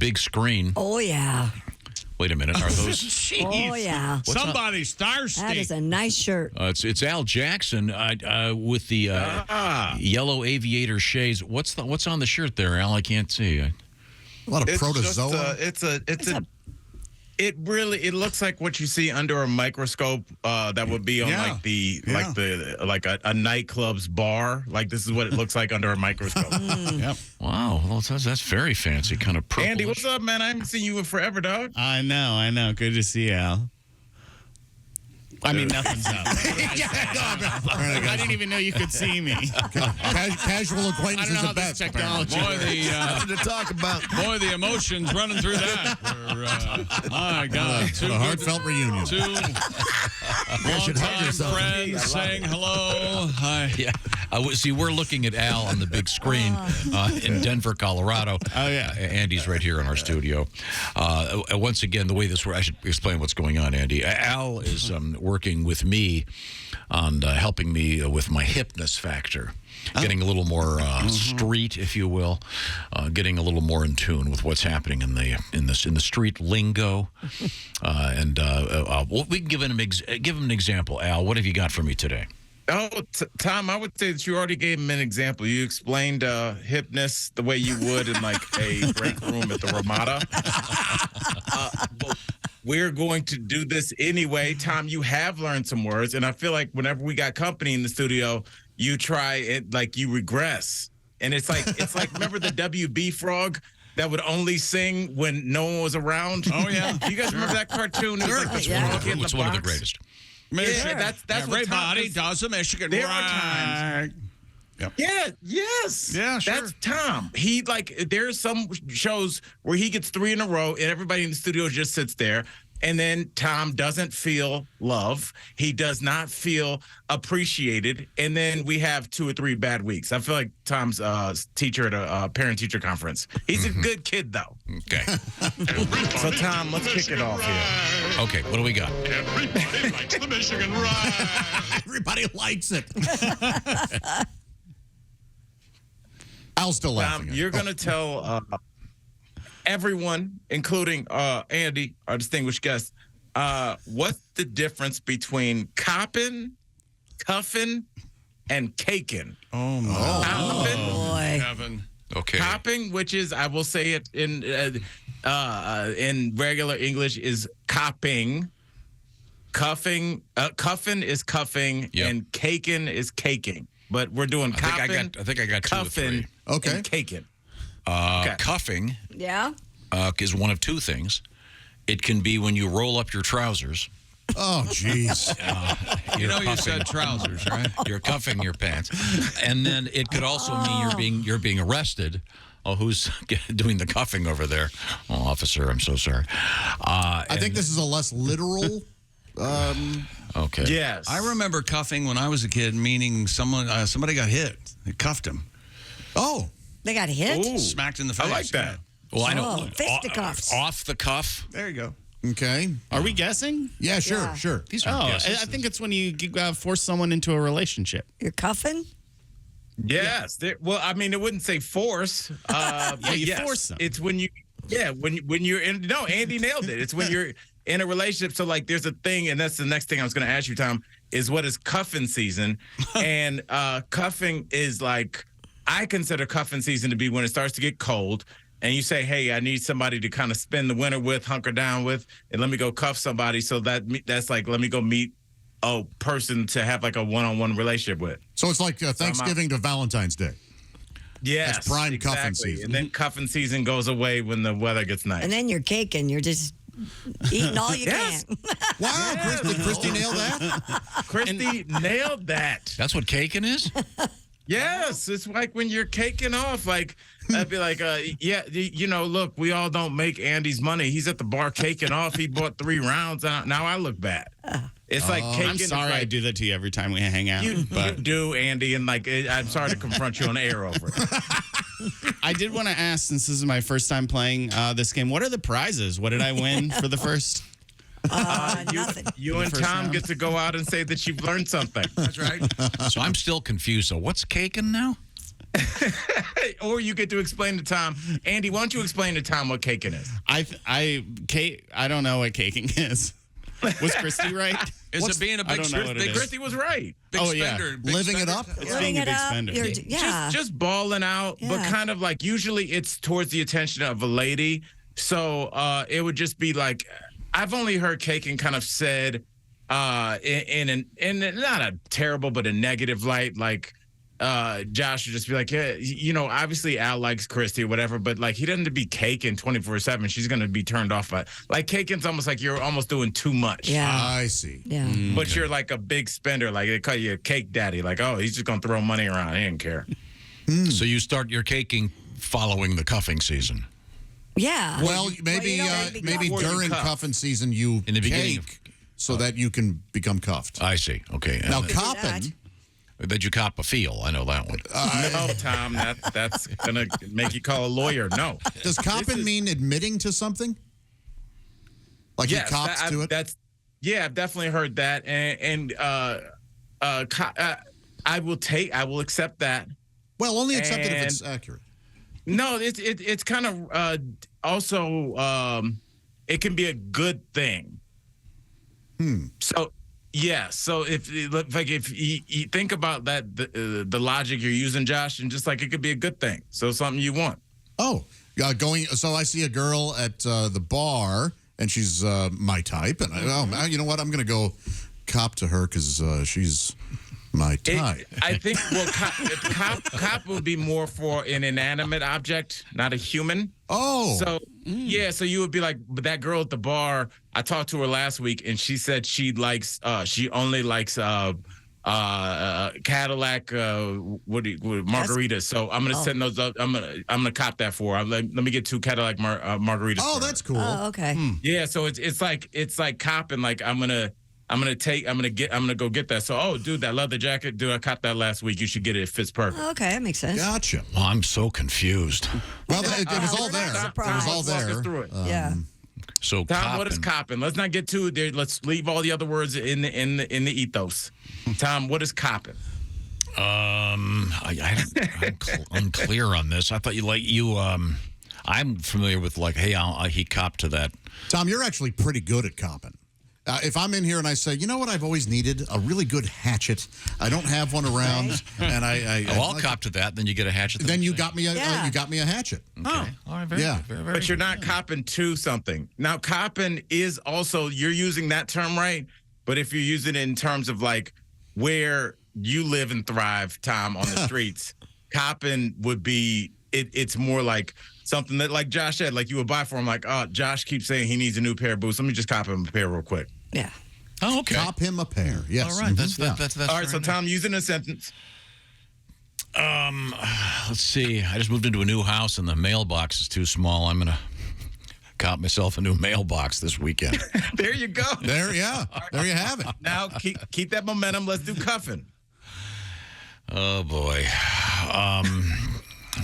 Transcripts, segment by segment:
big screen. Oh, yeah. Wait a minute. Are those? Oh, yeah. Somebody's thirsty. That is a nice shirt. It's Al Jackson with the yellow aviator shades. What's on the shirt there, Al? I can't see. A lot of It's protozoa. It looks like what you see under a microscope that would be on like a nightclub's bar. Like this is what it looks like under a microscope. Yep. Wow, well, that's very fancy, kind of purple. Andy, what's up, man? I haven't seen you in forever, dog. I know. Good to see you, Al. I mean, nothing's up. I didn't even know you could see me. Casual I acquaintances don't know how at this best. technology. Nothing to talk about. Boy, the emotions running through that. My God, A heartfelt reunion. Two should hug longtime yourself. friends saying hello. Hi. Yeah. See, we're looking at Al on the big screen in Denver, Colorado. Oh, yeah. Andy's right here in our studio. Once again, the way this works, I should explain what's going on, Andy. Al is working with me on helping me with my hipness factor. Getting a little more street, if you will, getting a little more in tune with what's happening in the street lingo, we can give him an example. Al, what have you got for me today? Oh, Tom, I would say that you already gave him an example. You explained hipness the way you would in like a break room at the Ramada. But we're going to do this anyway. Tom, you have learned some words, and I feel like whenever we got company in the studio, you try it like you regress. And it's like remember the WB frog that would only sing when no one was around? Oh, yeah. You guys remember that cartoon? It was like this frog in It's the one of the box. greatest. Yeah, that's what Tom Everybody is. does a Michigan There are rag. times. Yeah, yes. Yeah, sure. That's Tom. He there's some shows where he gets 3 in a row and everybody in the studio just sits there. And then Tom doesn't feel love. He does not feel appreciated. And then we have 2 or 3 bad weeks. I feel like Tom's teacher at a parent-teacher conference. He's a good kid, though. Okay. So, Tom, let's kick it off here. Okay, what do we got? Everybody likes the Michigan rag. Everybody likes it. Al's still laughing. Tom, you're going to tell everyone, including Andy, our distinguished guest, what's the difference between copping, cuffing, and caking? Oh, my. Copping, Boy. Heaven. Okay. copping, which is, I will say it in regular English, is copping. Cuffing is cuffing, Yep. and caking is caking. But we're doing copping, I think I got 2 or 3. cuffing, Okay. and caking. Cuffing Yeah? is one of 2 things. It can be when you roll up your trousers. Oh, jeez. You said trousers, right? You're cuffing your pants, and then it could also mean you're being arrested. Oh, who's doing the cuffing over there? Oh, officer, I'm so sorry. I think this is a less literal. Okay. Yes. I remember cuffing when I was a kid, meaning somebody got hit. They cuffed him. Oh. They got hit? Ooh. Smacked in the face. I like that. Well, I know. Oh, fisticuffs. Off the cuff. There you go. Okay. Are we guessing? Yeah, sure, Yeah. sure. These Oh, are I guesses. think it's when you force someone into a relationship. You're cuffing? Yes. Well, I mean, it wouldn't say force. But you yes, force them. It's when you, when you're in. No, Andy nailed it. It's when you're in a relationship. So, like, there's a thing, and that's the next thing I was going to ask you, Tom, is what is cuffing season? And cuffing is like, I consider cuffing season to be when it starts to get cold. And you say, hey, I need somebody to kind of spend the winter with, hunker down with, and let me go cuff somebody. So that's like, let me go meet a person to have like a one-on-one relationship with. So it's like Thanksgiving to Valentine's Day. Yes, That's prime exactly. cuffing season. And then cuffing season goes away when the weather gets nice. And then you're caking. You're just eating all you Yes. can. Wow, Christy nailed that. Christy nailed that. That's what caking is? Yes, it's like when you're caking off. Like, I'd be like, look, we all don't make Andy's money. He's at the bar caking off. He bought 3 rounds. Now I look bad. It's like caking. I'm sorry I do that to you every time we hang out. You but do, Andy, and like, I'm sorry to confront you on the air over it. I did want to ask, since this is my first time playing this game, what are the prizes? What did I win for the first? Nothing. You and First Tom round. get to go out and say that you've learned something. That's right. So I'm still confused. So what's caking now? Or you get to explain to Tom. Andy, why don't you explain to Tom what caking is? I don't know what caking is. Was Christy right? Is it being a I big don't know what it is. Christy was right. big Oh, yeah. spender? Big Living it spender? up? It's Living being a it big up. spender. Yeah. Just balling out, but Yeah. kind of like usually it's towards the attention of a lady. So it would just be like, I've only heard caking kind of said in not a terrible but a negative light, like Josh would just be like, yeah, you know, obviously Al likes Christy or whatever, but like he doesn't be caking 24/7. She's gonna be turned off by like caking's almost like you're almost doing too much. Yeah. I see. Yeah. But you're like a big spender, like they call you a cake daddy. Like, oh, he's just gonna throw money around. He didn't care. So you start your caking following the cuffing season. Yeah. Well, maybe you know, maybe maybe before you during cuff. cuffing season you In the beginning cake so that you can become cuffed. I see. Okay. Now, And do copping, that you cop a feel. I know that one. No, Tom, that's gonna make you call a lawyer. No. does copping mean admitting to something? Like Yes, he cops to it? I've definitely heard that, and I will accept that. Well, only accept it if and- it's accurate. No, it's kind of also it can be a good thing. So yeah, so if you think about that, the logic you're using, Josh, and just like it could be a good thing. So something you want. Oh, going. So I see a girl at the bar, and she's my type, and you know what? I'm going to go cop to her because she's my type. I think cop would be more for an inanimate object, not a human. Oh, So yeah, so you would be like, but that girl at the bar, I talked to her last week, and she said she only likes Cadillac margaritas. So I'm gonna send those up. I'm gonna cop that for her. Let me get 2 Cadillac margaritas. oh, for her. that's cool. Oh, okay. Yeah. So it's like copping. Like I'm gonna go get that. So dude, I love the jacket. Dude, I copped that last week. You should get it. It fits perfect. Okay, that makes sense. Gotcha. Well, I'm so confused. Well, it was all we're there. not It was all surprised. Walk us there. through it. Yeah. So Tom, what is copping. copping? Let's not get too there. Let's leave all the other words in the ethos. Tom, what is copping? I'm unclear on this. I thought I'm familiar with like, hey, he copped to that. Tom, you're actually pretty good at copping. If I'm in here and I say, you know what, I've always needed a really good hatchet. I don't have one around, and I'll cop to that. Then you get a hatchet. Then you got me a Yeah. you got me a hatchet. Oh, all right, very, Yeah. very, very But you're good. not copping to something. Now, copping is also, you're using that term right, but if you're using it in terms of like where you live and thrive, Tom, on the streets, copping would be, it's more like something that, like Josh said, like you would buy for him, like, oh, Josh keeps saying he needs a new pair of boots. Let me just cop him a pair real quick. Yeah. Oh, okay. Cop him a pair. Yes. All right. That's Yeah. that's All right, fair so enough. Tom, using a sentence. Let's see. I just moved into a new house and the mailbox is too small. I'm gonna cop myself a new mailbox this weekend. There you go. There, yeah. There you have it. Now, keep that momentum. Let's do cuffing. Oh boy.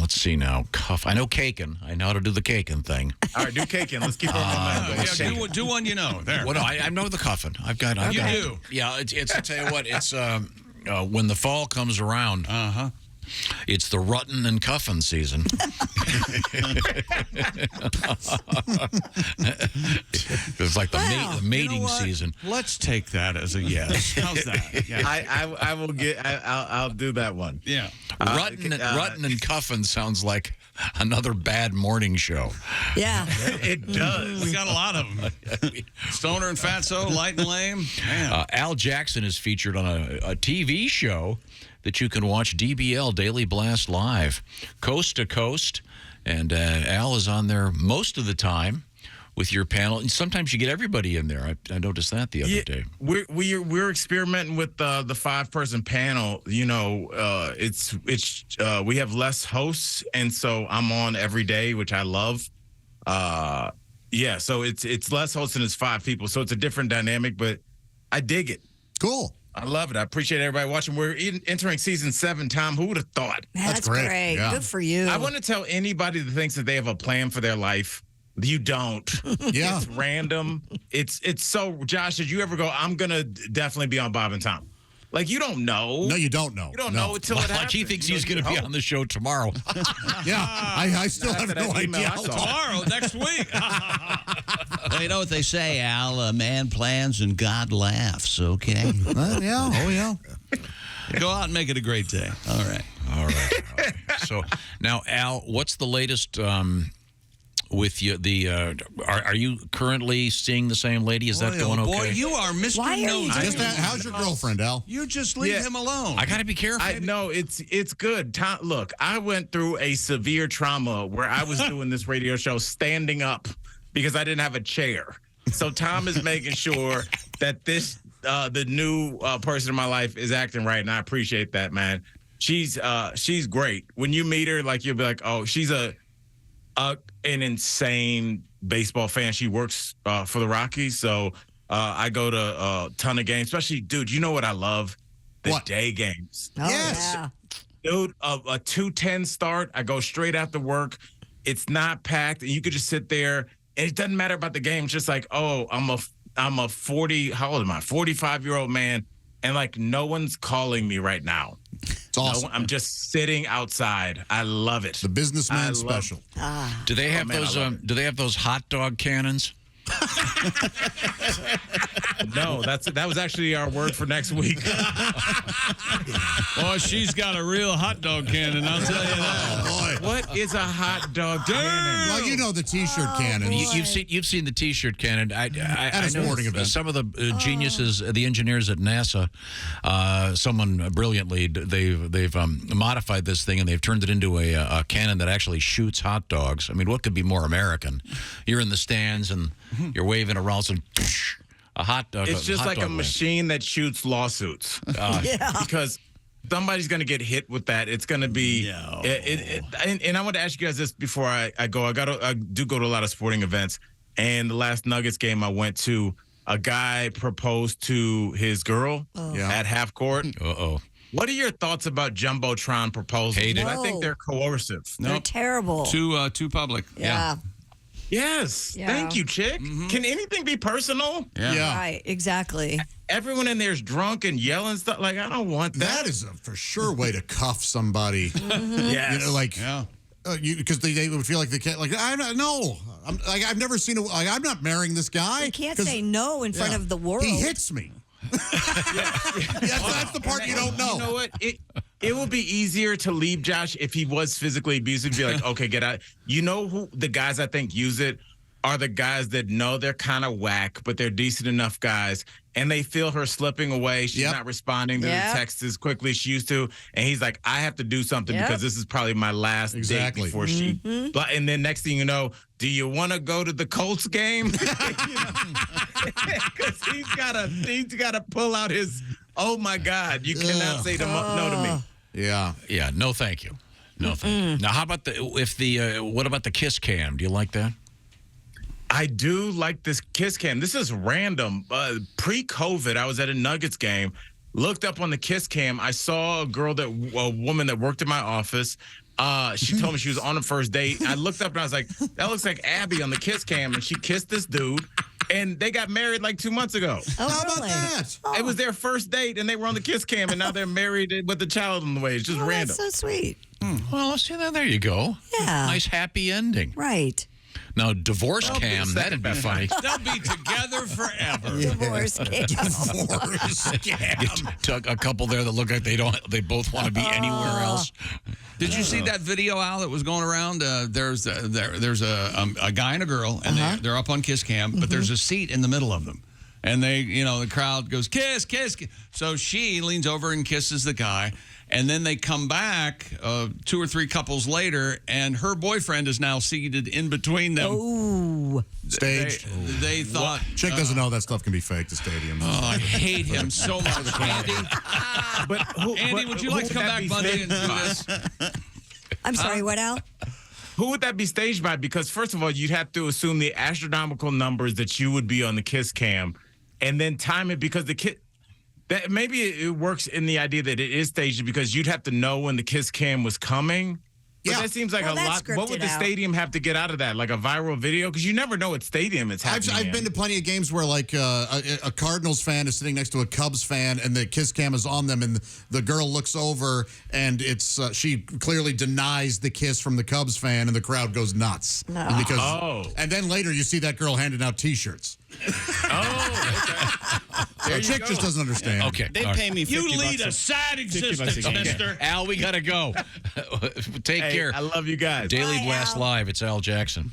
Let's see now. Cuff. I know caking. I know how to do the caking thing. All right, do caking. Let's keep our momentum. let's Yeah, see. do one you know. There. Well, no, I know the cuffing. I've got. You got- do? Yeah. It's. I tell you what. It's when the fall comes around. It's the rutting and cuffing season. It's like the mating season. Let's take that as a yes. How's that? Yeah. I will get. I'll do that one. Yeah. Rutting and cuffing sounds like another bad morning show. Yeah. It does. We got a lot of them. Stoner and Fatso, Light and Lame. Man. Al Jackson is featured on a TV show that you can watch, DBL, Daily Blast Live, coast to coast. And Al is on there most of the time with your panel. And sometimes you get everybody in there. I noticed that the other day. We're experimenting with the 5-person panel. You know, we have less hosts, and so I'm on every day, which I love. Yeah, so it's less hosts and it's 5 people, so it's a different dynamic, but I dig it. Cool. I love it. I appreciate everybody watching. We're entering season 7, Tom. Who would have thought? That's great. great. Yeah. Good for you. I want to tell anybody that thinks that they have a plan for their life, you don't. Yeah. It's random. It's so. Josh, did you ever go, I'm gonna definitely be on Bob and Tom? Like, you don't know. No, you don't know. You don't know until it happens. Like he thinks he's going to be on the show tomorrow. Yeah, I still have After no that email idea. I saw. Tomorrow, next week. Well, you know what they say, Al? A man plans and God laughs, okay? Yeah, oh yeah. Go out and make it a great day. All right. All right. So now, Al, what's the latest with you? Are you currently seeing the same lady? Is that going okay? Boy, you are Mr. Why are you Nosy. doing Just how's your girlfriend, Al? You just leave him alone. I got to be careful. No, it's good. Look, I went through a severe trauma where I was doing this radio show standing up because I didn't have a chair. So Tom is making sure that the new person in my life is acting right, and I appreciate that, man. She's great. When you meet her, like, you'll be like, oh, she's an insane baseball fan. She works for the Rockies, so I go to a ton of games. Especially, dude, you know what I love? The day games. Oh, Yes. yeah. Dude, a 2:10 start. I go straight after work. It's not packed, and you could just sit there. And it doesn't matter about the game. It's just like, oh, I'm a 45-year-old man, and like no one's calling me right now. It's awesome. I'm just sitting outside. I love it. The businessman special. Do they have man, I those? love it. Do they have those hot dog cannons? No, that was actually our word for next week. Oh, she's got a real hot dog cannon, I'll tell you that. Oh, boy. What is a hot dog cannon? Well, you know the T-shirt cannon. You've seen the T-shirt cannon. I a know sporting event. some of the geniuses, the engineers at NASA. Someone brilliantly they've modified this thing and they've turned it into a cannon that actually shoots hot dogs. I mean, what could be more American? You're in the stands and you're waving around some. A hot dog. It's just like a machine that shoots lawsuits. Because somebody's going to get hit with that. It's going to be. And I want to ask you guys this before I go. I do go to a lot of sporting events. And the last Nuggets game I went to, a guy proposed to his girl at half court. Uh-oh. What are your thoughts about Jumbotron proposals? Hate it. I think they're coercive. They're terrible. Too public. Yeah. Yes. Yeah. Thank you, chick. Can anything be personal? Yeah. Right. Exactly. Everyone in there is drunk and yelling stuff. Like, I don't want that. That is a for sure way to cuff somebody. Yes. You know, like, because they would feel like they can't. Like, I've never seen I'm not marrying this guy. You can't 'cause- say no in front of the world. He hits me. That's the part you don't know. You know what? It would be easier to leave Josh if he was physically abusive. Be like, okay, get out. You know who the guys I think use it are the guys that know they're kind of whack, but they're decent enough guys, and they feel her slipping away. She's not responding to the text as quickly as she used to, and he's like, I have to do something because this is probably my last date before she. And then next thing you know, do you want to go to the Colts game? Because he's gotta pull out his. Oh my God! You cannot say no to me. Yeah. Yeah. No, thank you. No, thank you. Now, how about what about the kiss cam? Do you like that? I do like this kiss cam. This is random. Pre-COVID, I was at a Nuggets game, looked up on the kiss cam. I saw a woman that worked in my office. She told me she was on the first date. I looked up and I was like, that looks like Abby on the kiss cam. And she kissed this dude. And they got married like 2 months ago. Oh, How about really? that? It was their first date, and they were on the kiss cam, and now they're married with a child on the way. It's just Oh, random. that's so sweet. Well, let's see that. There you go. Yeah. Nice happy ending. Right. Now, divorce cam, that'd be funny. They'll be together forever. Divorce case. Get a couple there that look like they both want to be anywhere else. Did you see that video, Al, that was going around? There's a guy and a girl, and they're up on kiss cam, but there's a seat in the middle of them. And the crowd goes, kiss, kiss, kiss. So she leans over and kisses the guy. And then they come back 2 or 3 couples later, and her boyfriend is now seated in between them. Oh. Staged. They thought. Chick doesn't know that stuff can be fake. The stadium. Oh, I hate him so much, Andy. Andy, would you like to come back Monday and do this? I'm sorry, what, Al? Who would that be staged by? Because first of all, you'd have to assume the astronomical numbers that you would be on the kiss cam, and then time it because that maybe it works in the idea that it is staged because you'd have to know when the kiss cam was coming, But Yeah. that seems like Well, a that's lot. What would scripted the out. stadium have to get out of that? Like a viral video? Because you never know what stadium it's happening I've in. been to plenty of games where like a Cardinals fan is sitting next to a Cubs fan and the kiss cam is on them and the girl looks over and it's she clearly denies the kiss from the Cubs fan and the crowd goes nuts. No. Because, and then later you see that girl handing out T-shirts. There A you chick go. just doesn't understand. Okay. They all right. pay me 50 You lead bucks a sad existence, game. mister. Al, we got to go. Take Hey, care. I love you guys. Daily Bye, Blast Al. Live. It's Al Jackson.